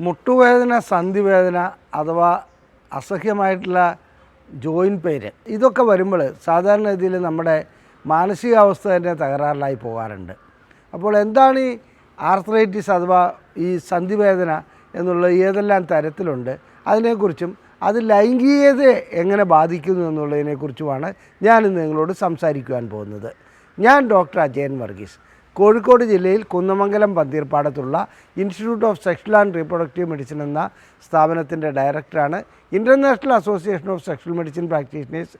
മുട്ടുവേദന, സന്ധിവേദന അഥവാ അസഹ്യമായിട്ടുള്ള joint pain ഇതൊക്കെ വരുമ്പോൾ സാധാരണഗതിയിൽ നമ്മുടെ മാനസികാവസ്ഥ തന്നെ തകരാറിലായി പോകാറുണ്ട്. അപ്പോൾ എന്താണ് ഈ ആർത്രൈറ്റിസ് അഥവാ ഈ സന്ധിവേദന എന്നുള്ളത് ഏതെല്ലാം തരത്തിലുണ്ട്, അതിനെക്കുറിച്ചും അത് ലൈംഗികതയെ എങ്ങനെ ബാധിക്കുന്നു എന്നുള്ളതിനെക്കുറിച്ചുമാണ് ഞാനിന്ന് നിങ്ങളോട് സംസാരിക്കുവാൻ പോകുന്നത്. ഞാൻ ഡോക്ടർ അജയൻ വർഗീസ്, കോഴിക്കോട് ജില്ലയിൽ കുന്നമംഗലം പന്തീർപ്പാടത്തുള്ള institute of sexual and reproductive medicine എന്ന സ്ഥാപനത്തിൻ്റെ ഡയറക്ടറാണ്. International association of sexual medicine practitioners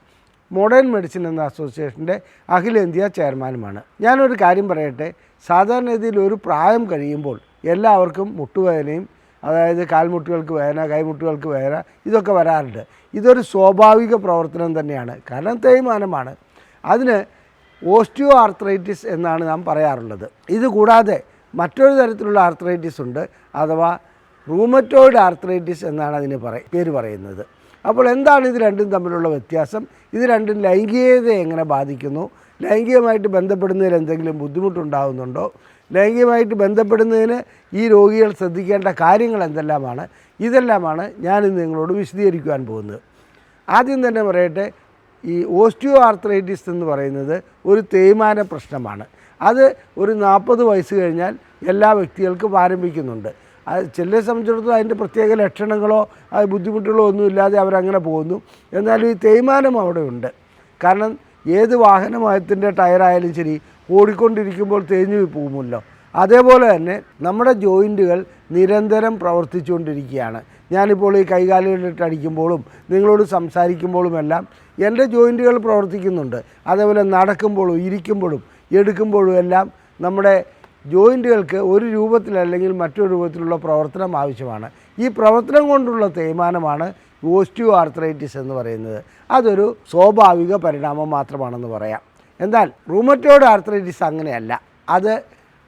modern medicine എന്ന അസോസിയേഷൻ്റെ അഖിലേന്ത്യാ ചെയർമാനുമാണ്. ഞാനൊരു കാര്യം പറയട്ടെ, സാധാരണഗതിയിൽ ഒരു പ്രായം കഴിയുമ്പോൾ എല്ലാവർക്കും മുട്ടുവേദനയും, അതായത് കാൽമുട്ടുകൾക്ക് വേദന, കൈമുട്ടുകൾക്ക് വേദന ഇതൊക്കെ വരാറുണ്ട്. ഇതൊരു സ്വാഭാവിക പ്രവർത്തനം തന്നെയാണ്, കാരണം തേയ്മാനമാണ്. അതിന് ഓസ്റ്റിയോ ആർത്രൈറ്റിസ് എന്നാണ് നാം പറയാറുള്ളത്. ഇതുകൂടാതെ മറ്റൊരു തരത്തിലുള്ള ആർത്രൈറ്റിസ് ഉണ്ട്, അഥവാ റൂമറ്റോയിഡ് ആർത്രൈറ്റിസ് എന്നാണ് അതിന് പേര് പറയുന്നത്. അപ്പോൾ എന്താണ് ഇത് രണ്ടും തമ്മിലുള്ള വ്യത്യാസം? ഇത് രണ്ടും ലൈംഗികതയെ എങ്ങനെ ബാധിക്കുന്നു? ലൈംഗികമായിട്ട് ബന്ധപ്പെടുന്നതിൽ എന്തെങ്കിലും ബുദ്ധിമുട്ടുണ്ടാകുന്നുണ്ടോ? ലൈംഗികമായിട്ട് ബന്ധപ്പെടുന്നതിന് ഈ രോഗികൾ ശ്രദ്ധിക്കേണ്ട കാര്യങ്ങൾ എന്തെല്ലാമാണ്? ഇതെല്ലാമാണ് ഞാനിന്ന് നിങ്ങളോട് വിശദീകരിക്കുവാൻ പോകുന്നത്. ആദ്യം തന്നെ പറയട്ടെ, ഈ ഓസ്റ്റിയോ ആർത്രൈറ്റിസ് എന്ന് പറയുന്നത് ഒരു തേയ്മാന പ്രശ്നമാണ്. അത് ഒരു 40 വയസ്സ് കഴിഞ്ഞാൽ എല്ലാ വ്യക്തികൾക്കും ആരംഭിക്കുന്നുണ്ട്. അത് ചിലരെ സംബന്ധിച്ചിടത്തോളം അതിൻ്റെ പ്രത്യേക ലക്ഷണങ്ങളോ ബുദ്ധിമുട്ടുകളോ ഒന്നുമില്ലാതെ അവരങ്ങനെ പോകുന്നു. എന്നാൽ ഈ തേയ്മാനം അവിടെ ഉണ്ട്. കാരണം ഏത് വാഹനത്തിൻ്റെ ടയറായാലും ശരി, ഓടിക്കൊണ്ടിരിക്കുമ്പോൾ തേഞ്ഞു പോകുമല്ലോ. അതേപോലെ തന്നെ നമ്മുടെ ജോയിൻറ്റുകൾ നിരന്തരം പ്രവർത്തിച്ചുകൊണ്ടിരിക്കുകയാണ്. ഞാനിപ്പോൾ ഈ കൈകാലുകളിലിട്ട് അടിക്കുമ്പോഴും നിങ്ങളോട് സംസാരിക്കുമ്പോഴുമെല്ലാം എൻ്റെ ജോയിൻറ്റുകൾ പ്രവർത്തിക്കുന്നുണ്ട്. അതേപോലെ നടക്കുമ്പോഴും ഇരിക്കുമ്പോഴും എടുക്കുമ്പോഴും എല്ലാം നമ്മുടെ ജോയിൻറ്റുകൾക്ക് ഒരു രൂപത്തിലല്ലെങ്കിൽ മറ്റൊരു രൂപത്തിലുള്ള പ്രവർത്തനം ആവശ്യമാണ്. ഈ പ്രവർത്തനം കൊണ്ടുള്ള തേയ്മാനമാണ് ഓസ്റ്റിയോ ആർത്രൈറ്റിസ് എന്ന് പറയുന്നത്. അതൊരു സ്വാഭാവിക പരിണാമം മാത്രമാണെന്ന് പറയാം. എന്നാൽ റൂമറ്റോയിഡ് ആർത്രൈറ്റിസ് അങ്ങനെയല്ല. അത്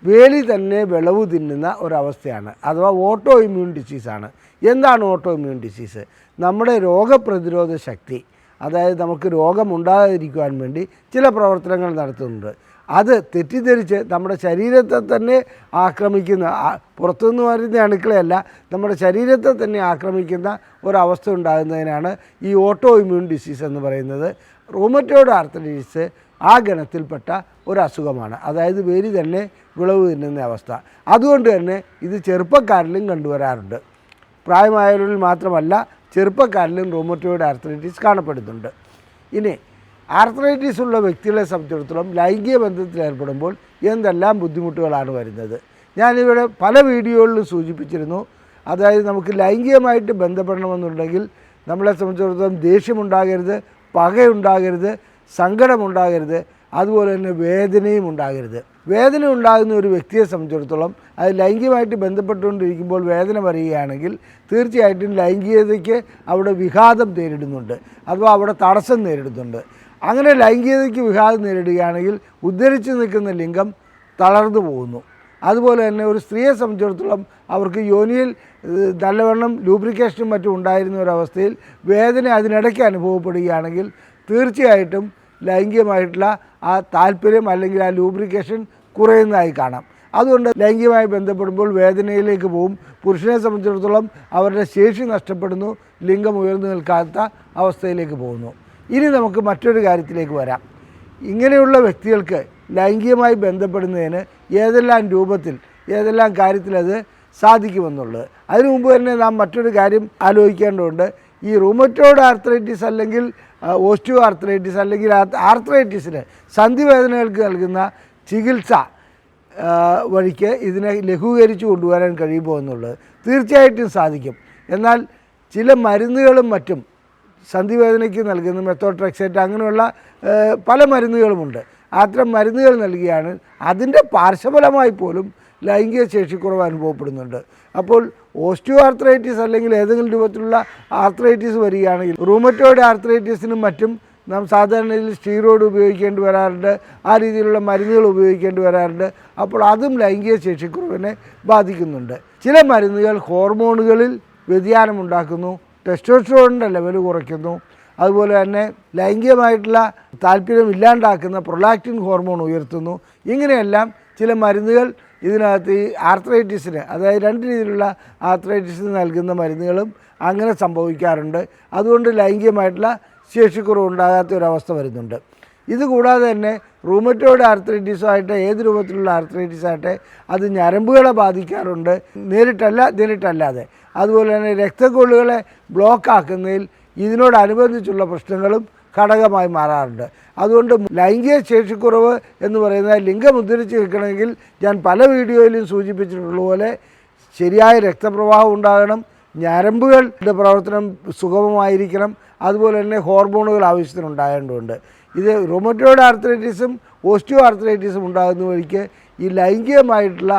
വേലി തന്നെ വിളവ് തിന്നുന്ന ഒരവസ്ഥയാണ്, അഥവാ ഓട്ടോ ഇമ്മ്യൂൺ ഡിസീസാണ്. എന്താണ് ഓട്ടോ ഇമ്മ്യൂൺ ഡിസീസ്? നമ്മുടെ രോഗപ്രതിരോധ ശക്തി, അതായത് നമുക്ക് രോഗമുണ്ടാകാതിരിക്കുവാൻ വേണ്ടി ചില പ്രവർത്തനങ്ങൾ നടത്തുന്നുണ്ട്. അത് തെറ്റിദ്ധരിച്ച് നമ്മുടെ ശരീരത്തെ തന്നെ ആക്രമിക്കുന്ന, പുറത്തുനിന്ന് വരുന്ന അണുക്കളെയല്ല, നമ്മുടെ ശരീരത്തെ തന്നെ ആക്രമിക്കുന്ന ഒരവസ്ഥ ഉണ്ടാകുന്നതിനാണ് ഈ ഓട്ടോ ഇമ്മ്യൂൺ ഡിസീസ് എന്ന് പറയുന്നത്. റൂമറ്റോയിഡ് ആർത്രൈറ്റിസ് ആ ഗണത്തിൽപ്പെട്ട ഒരു അസുഖമാണ്, അതായത് വേലി തന്നെ വിളവ് തിന്നുന്ന അവസ്ഥ. അതുകൊണ്ട് തന്നെ ഇത് ചെറുപ്പക്കാരിലും കണ്ടുവരാറുണ്ട്. പ്രായമായവരിൽ മാത്രമല്ല, ചെറുപ്പക്കാരിലും റൂമറ്റോയിഡ് ആർത്രൈറ്റിസ് കാണപ്പെടുന്നുണ്ട്. ഇനി ആർത്രൈറ്റിസ് ഉള്ള വ്യക്തികളെ സംബന്ധിച്ചിടത്തോളം ലൈംഗിക ബന്ധത്തിൽ ഏർപ്പെടുമ്പോൾ എന്തെല്ലാം ബുദ്ധിമുട്ടുകളാണ് വരുന്നത്? ഞാനിവിടെ പല വീഡിയോകളിലും സൂചിപ്പിച്ചിരുന്നു. അതായത് നമുക്ക് ലൈംഗികമായിട്ട് ബന്ധപ്പെടണമെന്നുണ്ടെങ്കിൽ നമ്മളെ സംബന്ധിച്ചിടത്തോളം ദേഷ്യമുണ്ടാകരുത്, പകയുണ്ടാകരുത്, സങ്കടമുണ്ടാകരുത്, അതുപോലെ തന്നെ വേദനയും ഉണ്ടാകരുത്. വേദന ഉണ്ടാകുന്ന ഒരു വ്യക്തിയെ സംബന്ധിച്ചിടത്തോളം അത് ലൈംഗികമായിട്ട് ബന്ധപ്പെട്ടുകൊണ്ടിരിക്കുമ്പോൾ വേദന വരികയാണെങ്കിൽ തീർച്ചയായിട്ടും ലൈംഗികതയ്ക്ക് അവിടെ വിഘാതം നേരിടുന്നുണ്ട്, അഥവാ അവിടെ തടസ്സം നേരിടുന്നുണ്ട്. അങ്ങനെ ലൈംഗികതയ്ക്ക് വിഘാതം നേരിടുകയാണെങ്കിൽ ഉദ്ധരിച്ച് നിൽക്കുന്ന ലിംഗം തളർന്നു പോകുന്നു. അതുപോലെ തന്നെ ഒരു സ്ത്രീയെ സംബന്ധിച്ചിടത്തോളം അവർക്ക് യോനിയിൽ നല്ലവണ്ണം ലൂബ്രിക്കേഷനും മറ്റും ഉണ്ടായിരുന്ന ഒരവസ്ഥയിൽ വേദന അതിനിടയ്ക്ക് അനുഭവപ്പെടുകയാണെങ്കിൽ തീർച്ചയായിട്ടും ലൈംഗികമായിട്ടുള്ള ആ താല്പര്യം അല്ലെങ്കിൽ ആ ലൂബ്രിക്കേഷൻ കുറയുന്നതായി കാണാം. അതുകൊണ്ട് ലൈംഗികമായി ബന്ധപ്പെടുമ്പോൾ വേദനയിലേക്ക് പോകും. പുരുഷനെ സംബന്ധിച്ചിടത്തോളം അവരുടെ ശേഷി നഷ്ടപ്പെടുന്നു, ലിംഗം ഉയർന്നു നിൽക്കാത്ത അവസ്ഥയിലേക്ക് പോകുന്നു. ഇനി നമുക്ക് മറ്റൊരു കാര്യത്തിലേക്ക് വരാം. ഇങ്ങനെയുള്ള വ്യക്തികൾക്ക് ലൈംഗികമായി ബന്ധപ്പെടുന്നതിന് ഏതെല്ലാം രൂപത്തിൽ, ഏതെല്ലാം കാര്യത്തിൽ അത് സാധിക്കുമെന്നുള്ളത്. അതിനു മുമ്പ് തന്നെ നാം മറ്റൊരു കാര്യം ആലോചിക്കേണ്ടതുണ്ട്. ഈ റൂമറ്റോയിഡ് ആർത്രൈറ്റിസ് അല്ലെങ്കിൽ ഓസ്റ്റിയോ ആർത്രൈറ്റിസ് അല്ലെങ്കിൽ ആർത്രൈറ്റിസിന് സന്ധിവേദനകൾക്ക് നൽകുന്ന ചികിത്സ വഴിക്ക് ഇതിനെ ലഘൂകരിച്ച് കൊണ്ടുവരാൻ കഴിയുമോ എന്നുള്ളത് തീർച്ചയായിട്ടും സാധിക്കും. എന്നാൽ ചില മരുന്നുകളും മറ്റും സന്ധിവേദനയ്ക്ക് നൽകുന്ന മെത്തോട്രെക്സേറ്റ് അങ്ങനെയുള്ള പല മരുന്നുകളുമുണ്ട്. അത്തരം മരുന്നുകൾ നൽകിയാണ് അതിൻ്റെ പാർശ്വഫലമായി പോലും ലൈംഗിക ശേഷിക്കുറവ് അനുഭവപ്പെടുന്നുണ്ട്. അപ്പോൾ ഓസ്റ്റിയോ ആർത്രൈറ്റിസ് അല്ലെങ്കിൽ ഏതെങ്കിലും രൂപത്തിലുള്ള ആർത്രൈറ്റിസ് വരികയാണെങ്കിൽ റൂമറ്റോയിഡ് ആർത്രൈറ്റിസിനും മറ്റും നാം സാധാരണ സ്റ്റീറോയിഡ് ഉപയോഗിക്കേണ്ടി വരാറുണ്ട്, ആ രീതിയിലുള്ള മരുന്നുകൾ ഉപയോഗിക്കേണ്ടി വരാറുണ്ട്. അപ്പോൾ അതും ലൈംഗിക ശേഷിക്കുറവിനെ ബാധിക്കുന്നുണ്ട്. ചില മരുന്നുകൾ ഹോർമോണുകളിൽ വ്യതിയാനമുണ്ടാക്കുന്നു, ടെസ്റ്റോസ്റ്ററോണിൻ്റെ ലെവൽ കുറയ്ക്കുന്നു, അതുപോലെ തന്നെ ലൈംഗികമായിട്ടുള്ള താല്പര്യം ഇല്ലാണ്ടാക്കുന്ന പ്രൊലാക്റ്റിൻ ഹോർമോൺ ഉയർത്തുന്നു. ഇങ്ങനെയെല്ലാം ചില മരുന്നുകൾ ഇതിനകത്ത് ഈ ആർത്രൈറ്റിസിന്, അതായത് 2 രീതിയിലുള്ള ആർത്രൈറ്റിസിന് നൽകുന്ന മരുന്നുകളും അങ്ങനെ സംഭവിക്കാറുണ്ട്. അതുകൊണ്ട് ലൈംഗികമായിട്ടുള്ള ശേഷിക്കുറവ് ഉണ്ടാകാത്ത ഒരവസ്ഥ വരുന്നുണ്ട്. ഇതുകൂടാതെ തന്നെ റൂമറ്റോയ്ഡ് ആർത്രൈറ്റിസുമായിട്ട്, ഏത് രൂപത്തിലുള്ള ആർത്രൈറ്റിസാകട്ടെ, അത് ഞരമ്പുകളെ ബാധിക്കാറുണ്ട്, നേരിട്ടല്ലാതെ. അതുപോലെ തന്നെ രക്തക്കൊള്ളുകളെ ബ്ലോക്ക് ആക്കുന്നതിൽ ഇതിനോടനുബന്ധിച്ചുള്ള പ്രശ്നങ്ങളും ഘടകമായി മാറാറുണ്ട്. അതുകൊണ്ട് ലൈംഗിക ശേഷിക്കുറവ് എന്ന് പറയുന്നത് ലിംഗമുദ്ധരിച്ച് നിൽക്കണമെങ്കിൽ ഞാൻ പല വീഡിയോയിലും സൂചിപ്പിച്ചിട്ടുള്ളതുപോലെ ശരിയായ രക്തപ്രവാഹം ഉണ്ടാകണം, ഞരമ്പുകളുടെ പ്രവർത്തനം സുഗമമായിരിക്കണം, അതുപോലെ തന്നെ ഹോർമോണുകൾ ആവശ്യത്തിനുണ്ടാകേണ്ടതുണ്ട്. ഇത് റൂമറ്റോയ്ഡ് ആർത്രൈറ്റിസും ഓസ്റ്റിയോ ആർത്രൈറ്റിസും ഉണ്ടാകുന്ന വഴിക്ക് ഈ ലൈംഗികമായിട്ടുള്ള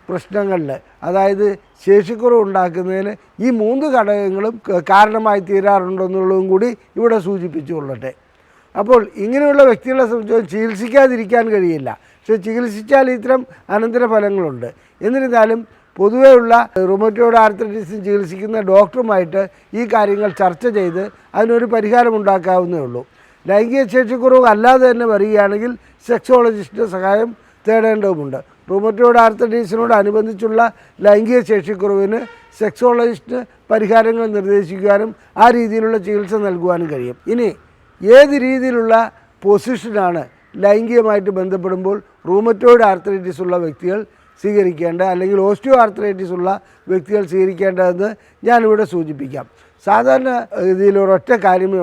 പ്രശ്നങ്ങളിൽ, അതായത് ശേഷിക്കുറവ് ഉണ്ടാക്കുന്നതിന് ഈ 3 ഘടകങ്ങളും കാരണമായി തീരാറുണ്ടെന്നുള്ളതും കൂടി ഇവിടെ സൂചിപ്പിച്ചുകൊള്ളട്ടെ. അപ്പോൾ ഇങ്ങനെയുള്ള വ്യക്തികളെ സംബന്ധിച്ച് ചികിത്സിക്കാതിരിക്കാൻ കഴിയില്ല. പക്ഷേ ചികിത്സിച്ചാൽ ഇത്തരം അനന്തരഫലങ്ങളുണ്ട്. എന്നിരുന്നാലും പൊതുവെയുള്ള റൂമറ്റോയ്ഡ് ആർത്രൈറ്റിസ് ചികിത്സിക്കുന്ന ഡോക്ടറുമായിട്ട് ഈ കാര്യങ്ങൾ ചർച്ച ചെയ്ത് അതിനൊരു പരിഹാരമുണ്ടാക്കാവുന്നേ ഉള്ളൂ. ലൈംഗിക ശേഷിക്കുറവ് അല്ലാതെ തന്നെ വരികയാണെങ്കിൽ സെക്സോളജിസ്റ്റിൻ്റെ സഹായം തേടേണ്ടതുമുണ്ട്. റൂമറ്റോയ്ഡ് ആർത്രൈറ്റിസിനോടനുബന്ധിച്ചുള്ള ലൈംഗിക ശേഷിക്കുറവിന് സെക്സോളജിസ്റ്റിന് പരിഹാരങ്ങൾ നിർദ്ദേശിക്കുവാനും ആ രീതിയിലുള്ള ചികിത്സ നൽകുവാനും കഴിയും. ഇനി ഏത് രീതിയിലുള്ള പൊസിഷനാണ് ലൈംഗികമായിട്ട് ബന്ധപ്പെടുമ്പോൾ റൂമറ്റോയ്ഡ് ആർത്രൈറ്റിസ് ഉള്ള വ്യക്തികൾ സ്വീകരിക്കേണ്ട, അല്ലെങ്കിൽ ഓസ്റ്റിയോ ആർത്രൈറ്റിസ് ഉള്ള വ്യക്തികൾ സ്വീകരിക്കേണ്ടതെന്ന് ഞാനിവിടെ സൂചിപ്പിക്കാം. സാധാരണ ഇതിൽ ഒരൊറ്റ കാര്യമേ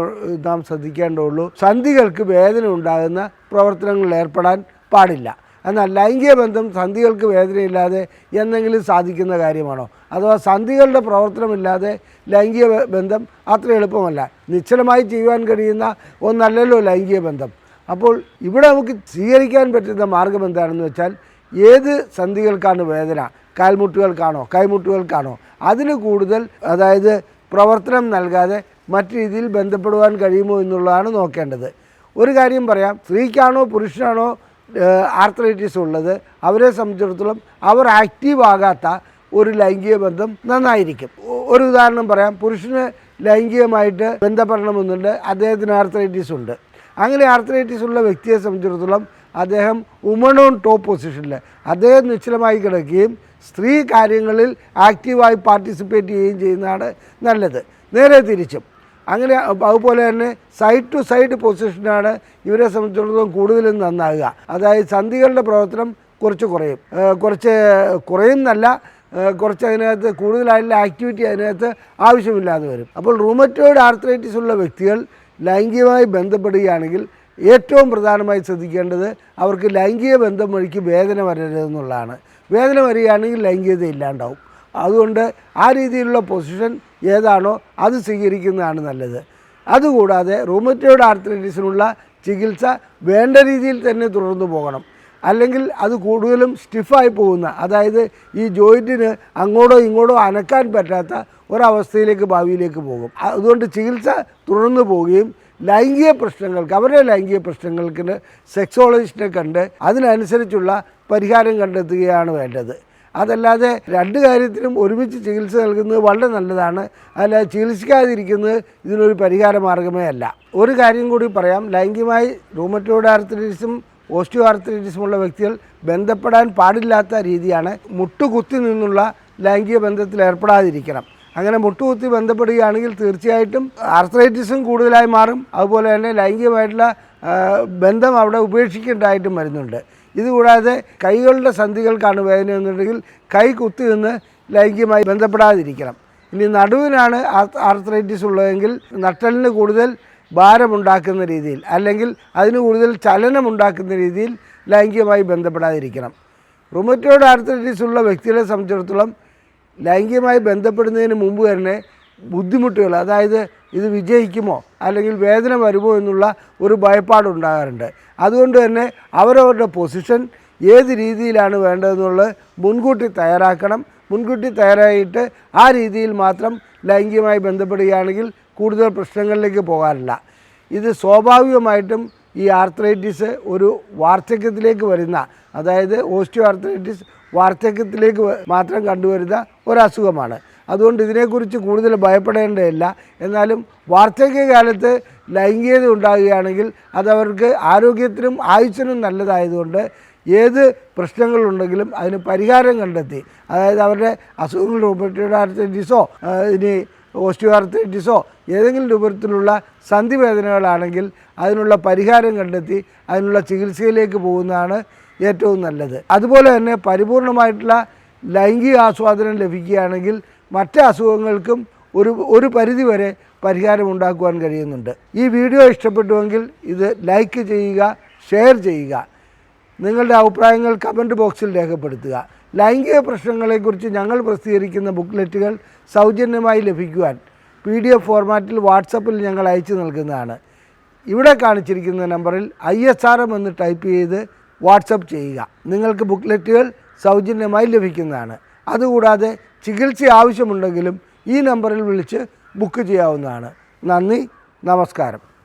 നാം ശ്രദ്ധിക്കേണ്ടതുള്ളൂ. സന്ധികൾക്ക് വേദന ഉണ്ടാകുന്ന പ്രവർത്തനങ്ങളിൽ ഏർപ്പെടാൻ പാടില്ല. എന്നാൽ ലൈംഗിക ബന്ധം സന്ധികൾക്ക് വേദനയില്ലാതെ എന്തെങ്കിലും സാധിക്കുന്ന കാര്യമാണോ? അഥവാ സന്ധികളുടെ പ്രവർത്തനമില്ലാതെ ലൈംഗിക ബന്ധം അത്ര എളുപ്പമല്ല. നിശ്ചലമായി ചെയ്യുവാൻ കഴിയുന്ന ഒന്നല്ലല്ലോ ലൈംഗിക ബന്ധം. അപ്പോൾ ഇവിടെ നമുക്ക് സ്വീകരിക്കാൻ പറ്റുന്ന മാർഗം എന്താണെന്ന് വെച്ചാൽ, ഏത് സന്ധികൾക്കാണ് വേദന, കാൽമുട്ടുകൾക്കാണോ കൈമുട്ടുകൾക്കാണോ, അതിന് കൂടുതൽ, അതായത് പ്രവർത്തനം നൽകാതെ മറ്റു രീതിയിൽ ബന്ധപ്പെടുവാൻ കഴിയുമോ എന്നുള്ളതാണ് നോക്കേണ്ടത്. ഒരു കാര്യം പറയാം, സ്ത്രീക്കാണോ പുരുഷനാണോ ആർത്രൈറ്റിസ് ഉള്ളത്, അവരെ സംബന്ധിച്ചിടത്തോളം അവർ ആക്റ്റീവ് ആകാത്ത ഒരു ലൈംഗിക ബന്ധം നന്നായിരിക്കും. ഒരു ഉദാഹരണം പറയാം, പുരുഷന് ലൈംഗികമായിട്ട് ബന്ധപ്പെടണമെന്നുണ്ട്, അദ്ദേഹത്തിന് ആർത്രൈറ്റിസ് ഉണ്ട്. അങ്ങനെ ആർത്രൈറ്റിസ് ഉള്ള വ്യക്തിയെ സംബന്ധിച്ചിടത്തോളം അദ്ദേഹം വുമൺ ഓൺ ടോപ്പ് പൊസിഷനിൽ അദ്ദേഹം നിശ്ചലമായി കിടക്കുകയും സ്ത്രീ കാര്യങ്ങളിൽ ആക്റ്റീവായി പാർട്ടിസിപ്പേറ്റ് ചെയ്യുകയും ചെയ്യുന്നതാണ് നല്ലത്. നേരെ തിരിച്ചും അങ്ങനെ. അതുപോലെ തന്നെ സൈഡ് ടു സൈഡ് പൊസിഷനാണ് ഇവരെ സംബന്ധിച്ചിടത്തോളം കൂടുതലും നന്നാകുക. അതായത് സന്ധികളുടെ പ്രവർത്തനം കുറച്ച് കുറയുന്നല്ല, കുറച്ച് അതിനകത്ത് കൂടുതലായിട്ടുള്ള ആക്ടിവിറ്റി അതിനകത്ത് ആവശ്യമില്ലാതെ വരും. അപ്പോൾ റൂമറ്റോയ്ഡ് ആർത്രൈറ്റിസ് ഉള്ള വ്യക്തികൾ ലൈംഗികമായി ബന്ധപ്പെടുകയാണെങ്കിൽ ഏറ്റവും പ്രധാനമായി ശ്രദ്ധിക്കേണ്ടത് അവർക്ക് ലൈംഗിക ബന്ധം വഴിക്ക് വേദന വരരുതെന്നുള്ളതാണ്. വേദന വരികയാണെങ്കിൽ ലൈംഗികത ഇല്ലാണ്ടാവും. അതുകൊണ്ട് ആ രീതിയിലുള്ള പൊസിഷൻ ഏതാണോ അത് സ്വീകരിക്കുന്നതാണ് നല്ലത്. അതുകൂടാതെ റൂമറ്റോയ്ഡ് ആർത്രൈറ്റിസിനുള്ള ചികിത്സ വേണ്ട രീതിയിൽ തന്നെ തുടർന്നു പോകണം. അല്ലെങ്കിൽ അത് കൂടുതലും സ്റ്റിഫായി പോകുന്ന, അതായത് ഈ ജോയിൻറ്റിന് അങ്ങോട്ടോ ഇങ്ങോട്ടോ അനക്കാൻ പറ്റാത്ത ഒരവസ്ഥയിലേക്ക് ഭാവിയിലേക്ക് പോകും. അതുകൊണ്ട് ചികിത്സ തുടർന്നു പോവുകയും ലൈംഗിക പ്രശ്നങ്ങൾക്ക്, അവരുടെ ലൈംഗിക പ്രശ്നങ്ങൾക്ക് സെക്സോളജിസ്റ്റിനെ കണ്ട് അതിനനുസരിച്ചുള്ള പരിഹാരം കണ്ടെത്തുകയാണ് വേണ്ടത്. അതല്ലാതെ 2 കാര്യത്തിനും ഒരുമിച്ച് ചികിത്സ നൽകുന്നത് വളരെ നല്ലതാണ്. അല്ലാതെ ചികിത്സിക്കാതിരിക്കുന്നത് ഇതിനൊരു പരിഹാര മാർഗമേ അല്ല. ഒരു കാര്യം കൂടി പറയാം, ലൈംഗികമായി റൂമറ്റോയ്ഡ് ആർത്രൈറ്റിസും ഓസ്റ്റിയോ ആർത്രൈറ്റിസുമുള്ള വ്യക്തികൾ ബന്ധപ്പെടാൻ പാടില്ലാത്ത രീതിയാണ് മുട്ടുകുത്തി നിന്നുള്ള ലൈംഗിക ബന്ധത്തിൽ ഏർപ്പെടാതിരിക്കണം. അങ്ങനെ മുട്ടുകുത്തി ബന്ധപ്പെടുകയാണെങ്കിൽ തീർച്ചയായിട്ടും ആർത്രൈറ്റിസും കൂടുതലായി മാറും. അതുപോലെ തന്നെ ലൈംഗികമായിട്ടുള്ള ബന്ധം അവിടെ ഉപേക്ഷിക്കേണ്ടതായിട്ടും വരുന്നുണ്ട്. ഇതുകൂടാതെ കൈകളുടെ സന്ധികൾക്കാണ് വേദന എന്നുണ്ടെങ്കിൽ കൈ കുത്തി നിന്ന് ലൈംഗികമായി ബന്ധപ്പെടാതിരിക്കണം. ഇനി നടുവിനാണ് ആർത്രൈറ്റിസ് ഉള്ളതെങ്കിൽ നട്ടലിന് കൂടുതൽ ഭാരമുണ്ടാക്കുന്ന രീതിയിൽ, അല്ലെങ്കിൽ അതിന് കൂടുതൽ ചലനമുണ്ടാക്കുന്ന രീതിയിൽ ലൈംഗികമായി ബന്ധപ്പെടാതിരിക്കണം. റൂമറ്റോയ്ഡ് ആർത്രൈറ്റിസ് ഉള്ള വ്യക്തികളെ സംബന്ധിച്ചിടത്തോളം ലൈംഗികമായി ബന്ധപ്പെടുന്നതിന് മുമ്പ് തന്നെ ബുദ്ധിമുട്ടുകൾ, അതായത് ഇത് വിജയിക്കുമോ അല്ലെങ്കിൽ വേദന വരുമോ എന്നുള്ള ഒരു ഭയപ്പാടുണ്ടാകാറുണ്ട്. അതുകൊണ്ട് തന്നെ അവരവരുടെ പൊസിഷൻ ഏത് രീതിയിലാണ് വേണ്ടതെന്നുള്ളത് മുൻകൂട്ടി തയ്യാറാക്കണം. മുൻകൂട്ടി തയ്യാറായിട്ട് ആ രീതിയിൽ മാത്രം ലൈംഗികമായി ബന്ധപ്പെടുകയാണെങ്കിൽ കൂടുതൽ പ്രശ്നങ്ങളിലേക്ക് പോകാറില്ല. ഇത് സ്വാഭാവികമായിട്ടും ഈ ആർത്രൈറ്റിസ് ഒരു വാർദ്ധക്യത്തിലേക്ക് വരുന്ന, അതായത് ഓസ്റ്റിയോ ആർത്രൈറ്റിസ് വാർദ്ധക്യത്തിലേക്ക് മാത്രം കണ്ടുവരുന്ന ഒരസുഖമാണ്. അതുകൊണ്ട് ഇതിനെക്കുറിച്ച് കൂടുതൽ ഭയപ്പെടേണ്ടതില്ല. എന്നാലും വാർദ്ധക്യകാലത്ത് ലൈംഗികത ഉണ്ടാകുകയാണെങ്കിൽ അതവർക്ക് ആരോഗ്യത്തിനും ആയുസ്സിനും നല്ലതായതുകൊണ്ട് ഏത് പ്രശ്നങ്ങളുണ്ടെങ്കിലും അതിന് പരിഹാരം കണ്ടെത്തി, അതായത് അവരുടെ അസുഖങ്ങൾ റൂമറ്റോയ്ഡ് ആർത്രൈറ്റിസോ ഇനി ഓസ്റ്റിയോ ആർത്രൈറ്റിസോ ഏതെങ്കിലും രൂപത്തിലുള്ള സന്ധിവേദനകളാണെങ്കിൽ അതിനുള്ള പരിഹാരം കണ്ടെത്തി അതിനുള്ള ചികിത്സയിലേക്ക് പോകുന്നതാണ് ഏറ്റവും നല്ലത്. അതുപോലെ തന്നെ പരിപൂർണമായിട്ടുള്ള ലൈംഗിക ആസ്വാദനം ലഭിക്കുകയാണെങ്കിൽ മറ്റ് അസുഖങ്ങൾക്കും ഒരു പരിധിവരെ പരിഹാരം ഉണ്ടാക്കുവാൻ കഴിയുന്നുണ്ട്. ഈ വീഡിയോ ഇഷ്ടപ്പെട്ടുവെങ്കിൽ ഇത് ലൈക്ക് ചെയ്യുക, ഷെയർ ചെയ്യുക, നിങ്ങളുടെ അഭിപ്രായങ്ങൾ കമൻറ്റ് ബോക്സിൽ രേഖപ്പെടുത്തുക. ലൈംഗിക പ്രശ്നങ്ങളെക്കുറിച്ച് ഞങ്ങൾ പ്രസിദ്ധീകരിക്കുന്ന ബുക്ക്ലെറ്റുകൾ സൗജന്യമായി ലഭിക്കുവാൻ PDF ഫോർമാറ്റിൽ വാട്സപ്പിൽ ഞങ്ങൾ അയച്ചു നൽകുന്നതാണ്. ഇവിടെ കാണിച്ചിരിക്കുന്ന നമ്പറിൽ ISRM എന്ന് ടൈപ്പ് ചെയ്ത് വാട്സപ്പ് ചെയ്യുക. നിങ്ങൾക്ക് ബുക്ക്ലെറ്റുകൾ സൗജന്യമായി ലഭിക്കുന്നതാണ്. അതുകൂടാതെ ചികിത്സ ആവശ്യമുണ്ടെങ്കിലും ഈ നമ്പറിൽ വിളിച്ച് ബുക്ക് ചെയ്യാവുന്നതാണ്. നന്ദി, നമസ്കാരം.